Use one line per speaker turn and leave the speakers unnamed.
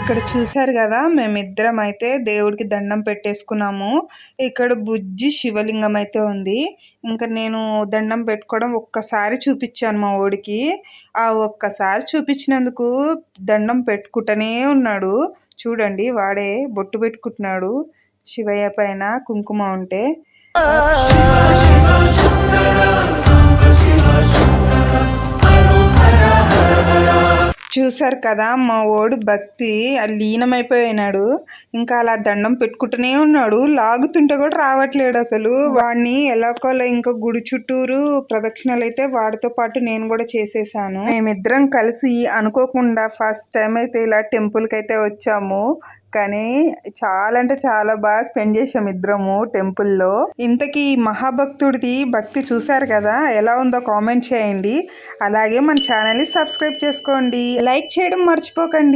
ఇక్కడ చూసారు కదా, మేమిద్దరం అయితే దేవుడికి దండం పెట్టేసుకున్నాము. ఇక్కడ బుజ్జి శివలింగం అయితే ఉంది. ఇంకా నేను దండం పెట్టుకోవడం ఒక్కసారి చూపించాను మా ఓడికి. ఆ ఒక్కసారి చూపించినందుకు దండం పెట్టుకుంటూనే ఉన్నాడు. చూడండి, వాడే బొట్టు పెట్టుకుంటున్నాడు శివయ్య పైన కుంకుమ ఉంటే. చూసారు కదా, మా ఓడు భక్తి లీనమైపోయినాడు. ఇంకా అలా దండం పెట్టుకుంటూనే ఉన్నాడు. లాగుతుంటే కూడా రావట్లేడు అసలు. వాడిని ఎలాకోలా ఇంకా గుడి చుట్టూరు ప్రదక్షిణలు అయితే వాడితో పాటు నేను కూడా చేసేసాను. మేమిద్దరం కలిసి అనుకోకుండా ఫస్ట్ టైం అయితే ఇలా టెంపుల్ కి అయితే వచ్చాము. కానీ చాలా అంటే చాలా బాగా స్పెండ్ చేసాం ఇద్దరము టెంపుల్లో. ఇంతకీ మహాభక్తుడిది భక్తి చూసారు కదా, ఎలా ఉందో కామెంట్ చేయండి. అలాగే మన ఛానల్ని సబ్స్క్రైబ్ చేసుకోండి, లైక్ చేయడం మర్చిపోకండి.